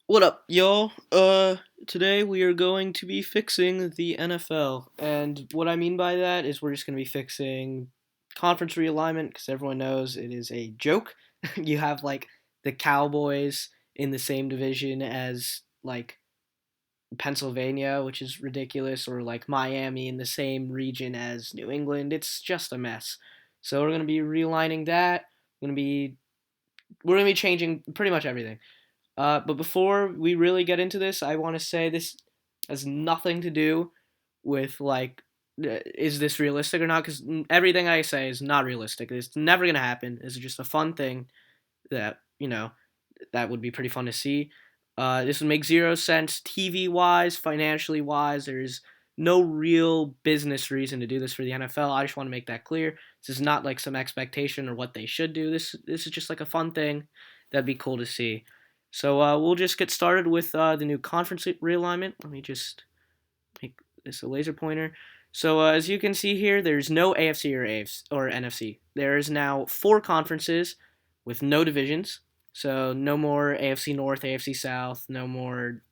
What up, y'all? Today we are going to be fixing the NFL. And what I mean by that is we're just going to be fixing conference realignment because everyone knows it is a joke. You have like the Cowboys in the same division as like Pennsylvania, which is ridiculous, or like Miami in the same region as New England. It's just a mess. So we're going to be realigning that. We're going to be changing pretty much everything. But before we really get into this, I want to say this has nothing to do with like, is this realistic or not? Because everything I say is not realistic. It's never gonna happen. It's just a fun thing that that would be pretty fun to see. This would make zero sense TV wise, financially wise. There's no real business reason to do this for the NFL. I just want to make that clear. This is not like some expectation or what they should do. This is just like a fun thing that'd be cool to see. So we'll just get started with the new conference realignment. Let me just make this a laser pointer. So as you can see here, there's no AFC or NFC. There is now four conferences with no divisions. So no more AFC North, AFC South, no more,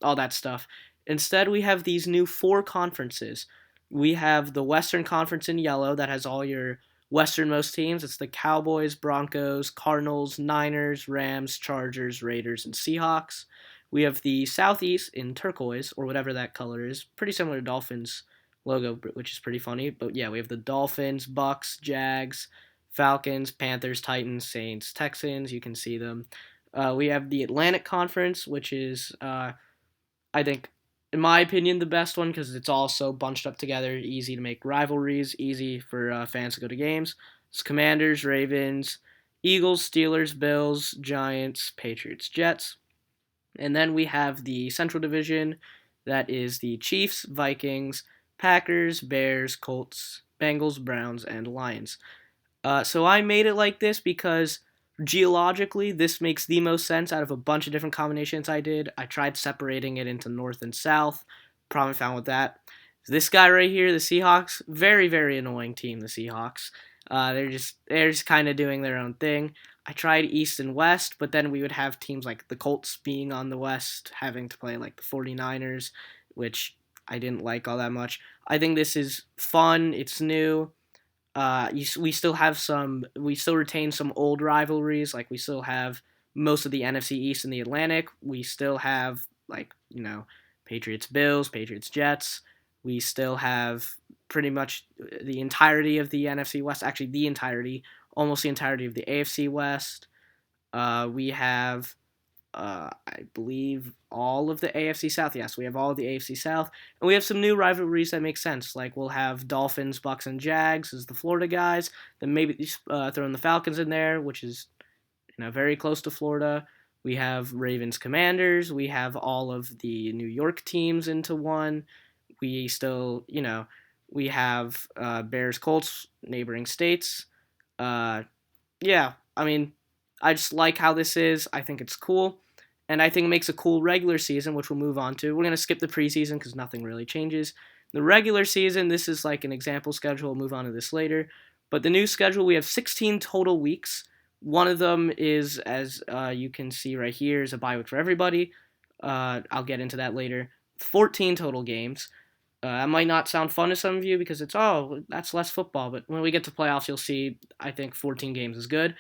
all that stuff. Instead, we have these new four conferences. We have the Western Conference in yellow that has all your westernmost teams. It's the Cowboys, Broncos, Cardinals, Niners, Rams, Chargers, Raiders, and Seahawks. We have the Southeast in turquoise, or whatever that color is. Pretty similar to Dolphins logo, which is pretty funny. But yeah, we have the Dolphins, Bucks, Jags, Falcons, Panthers, Titans, Saints, Texans. You can see them. We have the Atlantic Conference, which is, I think, in my opinion, the best one because it's all so bunched up together, easy to make rivalries, easy for fans to go to games. It's Commanders, Ravens, Eagles, Steelers, Bills, Giants, Patriots, Jets. And then we have the Central Division that is the Chiefs, Vikings, Packers, Bears, Colts, Bengals, Browns, and Lions. So I made it like this because geologically, this makes the most sense out of a bunch of different combinations I did. I tried separating it into north and south. Problem found with that. This guy right here, the Seahawks, very very annoying team. The Seahawks. They're just kind of doing their own thing. I tried East and West, but then we would have teams like the Colts being on the West, having to play like the 49ers, which I didn't like all that much. I think this is fun. It's new. We still retain some old rivalries. Like we still have most of the NFC East and the Atlantic. We still have Patriots Bills, Patriots Jets. We still have pretty much the entirety of the NFC West. Actually, almost the entirety of the AFC West. We have I believe all of the AFC South. Yes, we have all of the AFC South, and we have some new rivalries that make sense. Like we'll have Dolphins, Bucks, and Jags as the Florida guys. Then maybe throwing the Falcons in there, which is very close to Florida. We have Ravens, Commanders. We have all of the New York teams into one. We still, we have Bears, Colts, neighboring states. Uh, yeah, I mean, I just like how this is. I think it's cool. And I think it makes a cool regular season, which we'll move on to. We're going to skip the preseason because nothing really changes. The regular season, this is like an example schedule. We'll move on to this later. But the new schedule, we have 16 total weeks. One of them is, as you can see right here, is a bye week for everybody. I'll get into that later. 14 total games. That might not sound fun to some of you because that's less football. But when we get to playoffs, you'll see I think 14 games is good.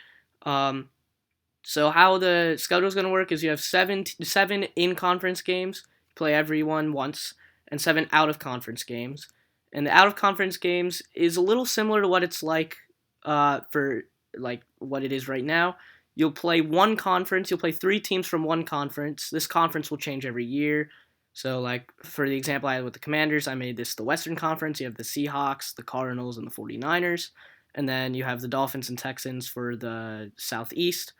So how the schedule is going to work is you have seven in-conference games, play every one once, and seven out-of-conference games. And the out-of-conference games is a little similar to what it's like for like what it is right now. You'll play one conference. You'll play three teams from one conference. This conference will change every year. So, like, for the example I had with the Commanders, I made this the Western Conference. You have the Seahawks, the Cardinals, and the 49ers. And then you have the Dolphins and Texans for the Southeast.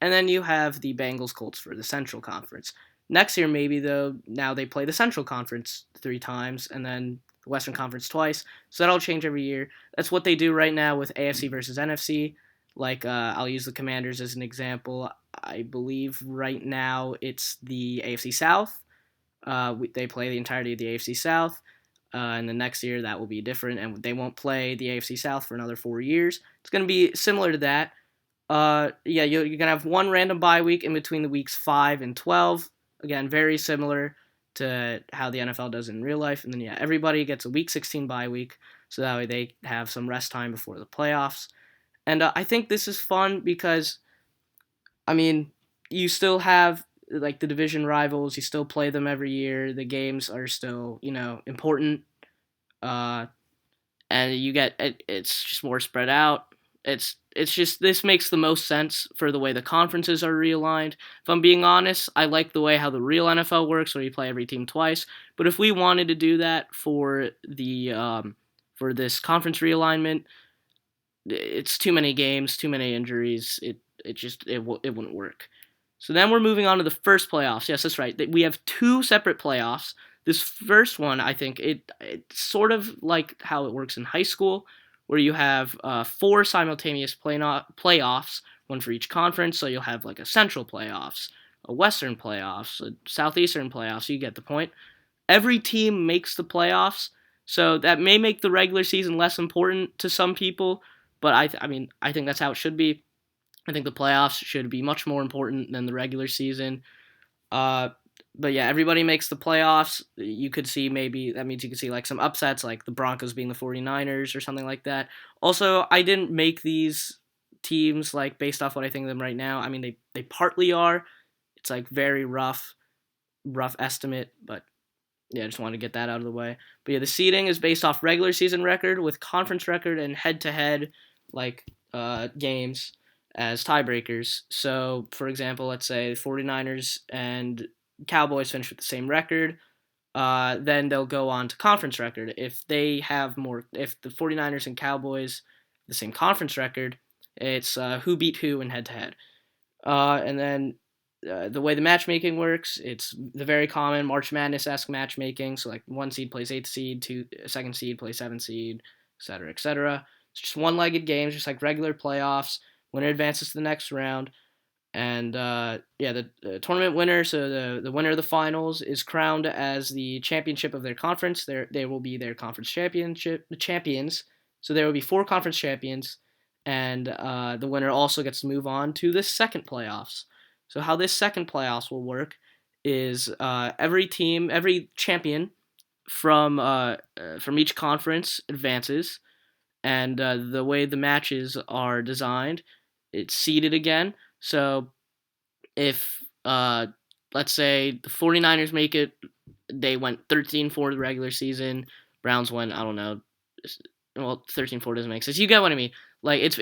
And then you have the Bengals Colts for the Central Conference. Next year, maybe, though, now they play the Central Conference three times and then the Western Conference twice. So that'll change every year. That's what they do right now with AFC versus NFC. Like, I'll use the Commanders as an example. I believe right now it's the AFC South. They play the entirety of the AFC South. And the next year that will be different, and they won't play the AFC South for another 4 years. It's going to be similar to that. Yeah, you're gonna have one random bye week in between the weeks 5 and 12. Again, very similar to how the NFL does in real life. And then yeah, everybody gets a week 16 bye week, so that way they have some rest time before the playoffs. And I think this is fun because I mean, you still have like the division rivals. You still play them every year. The games are still important. Uh, and it's just more spread out. It's just this makes the most sense for the way the conferences are realigned. If I'm being honest, I like the way how the real NFL works, where you play every team twice. But if we wanted to do that for this conference realignment, it's too many games, too many injuries. It wouldn't work. So then we're moving on to the first playoffs. Yes, that's right. We have two separate playoffs. This first one, I think it's sort of like how it works in high school, where you have four simultaneous playoffs, one for each conference. So you'll have like a Central playoffs, a Western playoffs, a Southeastern playoffs. You get the point. Every team makes the playoffs, so that may make the regular season less important to some people. But I think that's how it should be. I think the playoffs should be much more important than the regular season. Uh, but yeah, everybody makes the playoffs. You could see maybe that means you could see like some upsets, like the Broncos being the 49ers or something like that. Also, I didn't make these teams like based off what I think of them right now. I mean, they partly are. It's like very rough estimate, but yeah, I just wanted to get that out of the way. But yeah, the seeding is based off regular season record with conference record and head to head like games as tiebreakers. So, for example, let's say 49ers and Cowboys finish with the same record. Then they'll go on to conference record. If the 49ers and Cowboys the same conference record, it's who beat who in head to head. And then the way the matchmaking works, it's the very common March Madness-esque matchmaking. So like one seed plays eighth seed, second seed plays seventh seed, etc., etc. It's just one-legged games, just like regular playoffs. Winner advances to the next round, and yeah, the tournament winner, so the winner of the finals, is crowned as the championship of their conference. They will be their conference champions. So there will be four conference champions, and the winner also gets to move on to the second playoffs. So how this second playoffs will work is every champion from each conference advances, and the way the matches are designed, it's seeded again. So if let's say the 49ers make it, they went 13-4 the regular season. Browns went, I don't know, well, 13-4 doesn't make sense. You get what I mean. Like it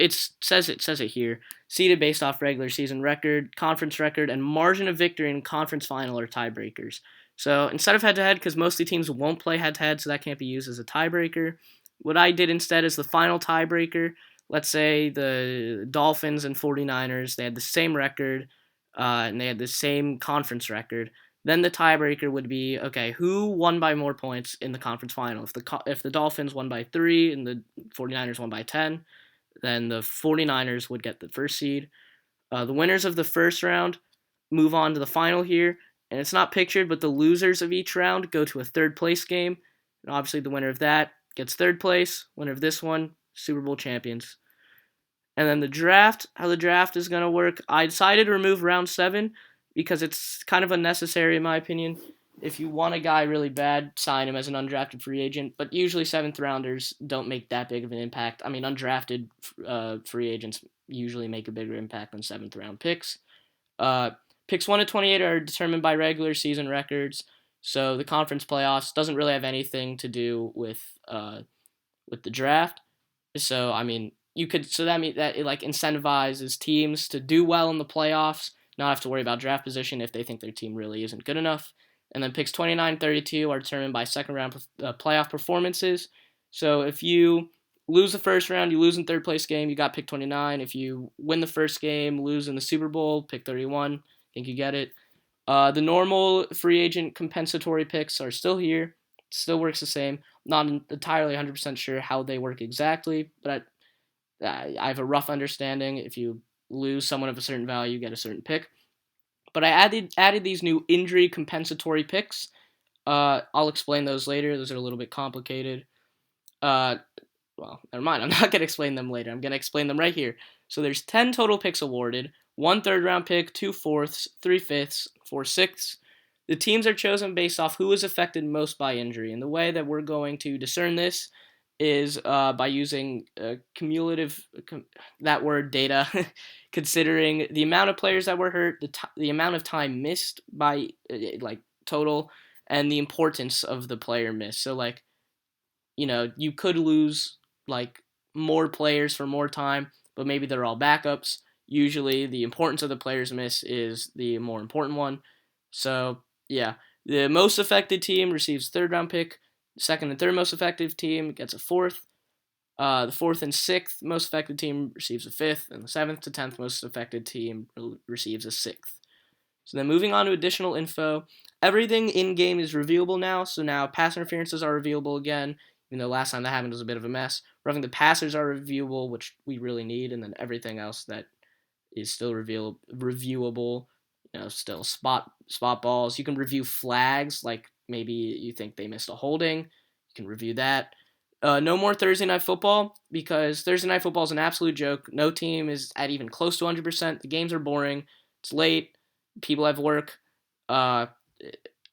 says it here. Seeded based off regular season record, conference record, and margin of victory in conference final or tiebreakers. So instead of head to head, because mostly teams won't play head to head, so that can't be used as a tiebreaker. What I did instead is the final tiebreaker. Let's say the Dolphins and 49ers, they had the same record, and they had the same conference record. Then the tiebreaker would be, okay, who won by more points in the conference final? If the Dolphins won by 3 and the 49ers won by 10, then the 49ers would get the first seed. The winners of the first round move on to the final here, and it's not pictured, but the losers of each round go to a third place game, and obviously the winner of that gets third place. Winner of this one, Super Bowl champions. And then the draft, how the draft is going to work, I decided to remove round 7 because it's kind of unnecessary in my opinion. If you want a guy really bad, sign him as an undrafted free agent, but usually 7th rounders don't make that big of an impact. I mean, undrafted free agents usually make a bigger impact than 7th round picks. Picks 1 to 28 are determined by regular season records, so the conference playoffs doesn't really have anything to do with the draft. So I mean, that means that it like incentivizes teams to do well in the playoffs, not have to worry about draft position if they think their team really isn't good enough. And then picks 29 and 32 are determined by second round playoff performances. So if you lose the first round, you lose in third place game, you got pick 29. If you win the first game, lose in the Super Bowl, pick 31. I think you get it. The normal free agent compensatory picks are still here. It still works the same. Not entirely 100% sure how they work exactly, but I have a rough understanding. If you lose someone of a certain value, you get a certain pick. But I added these new injury compensatory picks. I'll explain those later. Those are a little bit complicated. Well, never mind. I'm not going to explain them later. I'm going to explain them right here. So there's 10 total picks awarded, one third round pick, two fourths, three fifths, four sixths. The teams are chosen based off who was affected most by injury. And the way that we're going to discern this is by using cumulative, that word, data, considering the amount of players that were hurt, the amount of time missed by, like, total, and the importance of the player missed. So, like, you could lose, like, more players for more time, but maybe they're all backups. Usually, the importance of the players miss is the more important one. So, yeah, the most affected team receives third round pick. Second and third most effective team gets a fourth. The fourth and sixth most affected team receives a fifth, and the seventh to 10th most affected team receives a sixth. So then moving on to additional info, everything in-game is reviewable now, so now pass interferences are reviewable again, even though last time that happened was a bit of a mess. Roughing the passers are reviewable, which we really need, and then everything else that is still reviewable, still spot balls. You can review flags, like maybe you think they missed a holding, you can review that. No more Thursday Night Football, because Thursday Night Football is an absolute joke. No team is at even close to 100%. The games are boring. It's late. People have work. Uh,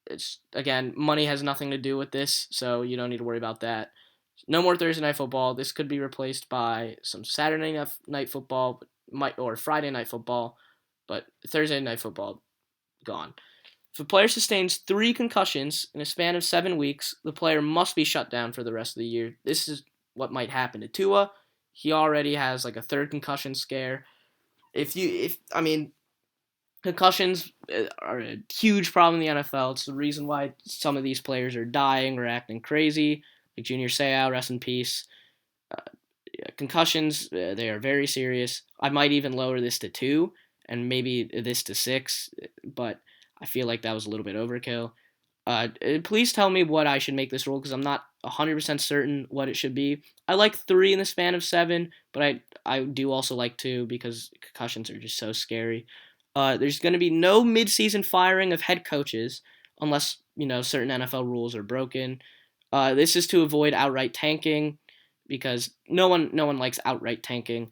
it's, again, money has nothing to do with this, so you don't need to worry about that. No more Thursday Night Football. This could be replaced by some Saturday Night Football, or Friday Night Football, but Thursday Night Football, gone. If a player sustains 3 concussions in a span of 7 weeks, the player must be shut down for the rest of the year. This is what might happen to Tua. He already has like a third concussion scare. Concussions are a huge problem in the NFL. It's the reason why some of these players are dying or acting crazy, like Junior Seau, rest in peace. Concussions, they are very serious. I might even lower this to 2 and maybe this to 6, but I feel like that was a little bit overkill. Please tell me what I should make this rule, because I'm not 100% certain what it should be. I like 3 in the span of 7, but I do also like 2 because concussions are just so scary. There's going to be no midseason firing of head coaches unless, certain NFL rules are broken. This is to avoid outright tanking, because no one likes outright tanking.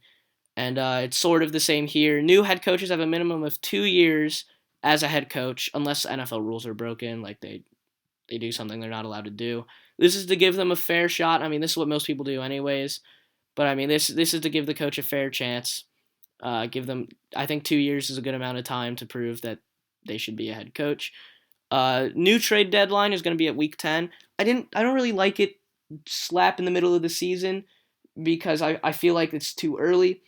And it's sort of the same here. New head coaches have a minimum of 2 years as a head coach, unless NFL rules are broken, like they do something they're not allowed to do. This is to give them a fair shot. I mean, this is what most people do anyways. But I mean, this is to give the coach a fair chance. Give them, I think 2 years is a good amount of time to prove that they should be a head coach. New trade deadline is going to be at week 10. I don't really like it slap in the middle of the season, because I feel like it's too early.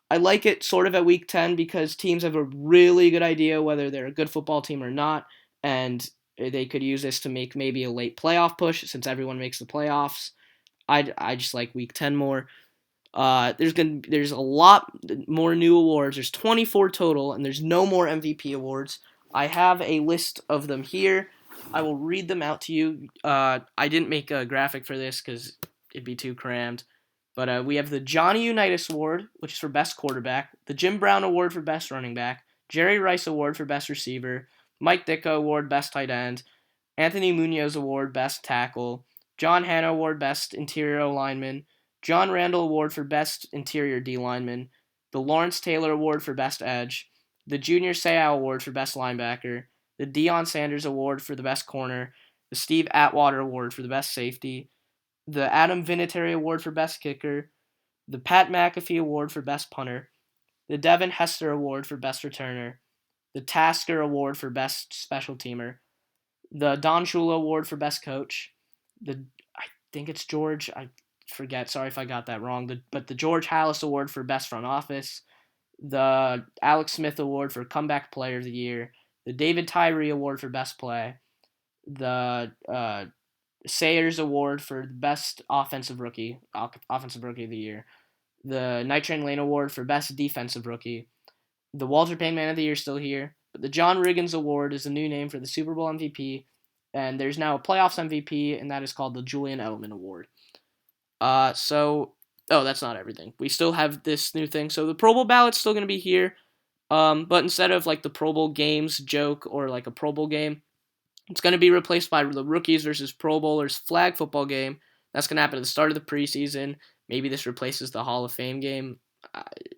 I like it sort of at week 10 because teams have a really good idea whether they're a good football team or not, and they could use this to make maybe a late playoff push since everyone makes the playoffs. I just like week 10 more. There's a lot more new awards. There's 24 total, and there's no more MVP awards. I have a list of them here. I will read them out to you. I didn't make a graphic for this because it'd be too crammed. But we have the Johnny Unitas Award, which is for Best Quarterback, the Jim Brown Award for Best Running Back, Jerry Rice Award for Best Receiver, Mike Ditka Award Best Tight End, Anthony Munoz Award Best Tackle, John Hanna Award Best Interior Lineman, John Randall Award for Best Interior D Lineman, the Lawrence Taylor Award for Best Edge, the Junior Seau Award for Best Linebacker, the Deion Sanders Award for the Best Corner, the Steve Atwater Award for the Best Safety, the Adam Vinatieri Award for Best Kicker, the Pat McAfee Award for Best Punter, the Devin Hester Award for Best Returner, the Tasker Award for Best Special Teamer, the Don Shula Award for Best Coach, I think it's George, I forget, sorry if I got that wrong, but the George Halas Award for Best Front Office, the Alex Smith Award for Comeback Player of the Year, the David Tyree Award for Best Play, the Sayers Award for Best Offensive Rookie of the Year, the Night Train Lane Award for Best Defensive Rookie, the Walter Payton Man of the Year is still here, but the John Riggins Award is a new name for the Super Bowl MVP, and there's now a playoffs MVP, and that is called the Julian Edelman Award. That's not everything. We still have this new thing. So the Pro Bowl ballot's still going to be here, but instead of like the Pro Bowl games joke or like a Pro Bowl game, it's going to be replaced by the Rookies versus Pro Bowlers flag football game. That's going to happen at the start of the preseason. Maybe this replaces the Hall of Fame game.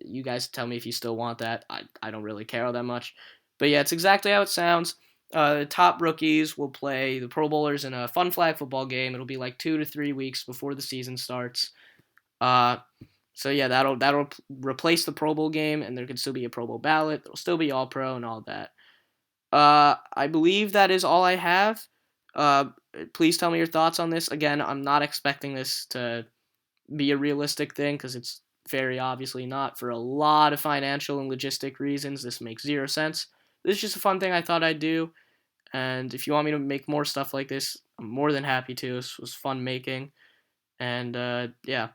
You guys tell me if you still want that. I don't really care all that much. But yeah, it's exactly how it sounds. The top rookies will play the Pro Bowlers in a fun flag football game. It'll be like 2 to 3 weeks before the season starts. Uh, so yeah, that'll replace the Pro Bowl game, and there can still be a Pro Bowl ballot. There'll still be All Pro and all that. I believe that is all I have. Uh, Please tell me your thoughts on this. Again, I'm not expecting this to be a realistic thing because it's very obviously not. For a lot of financial and logistic reasons, this makes zero sense. This is just a fun thing I thought I'd do. And if you want me to make more stuff like this, I'm more than happy to. This was fun making. And yeah,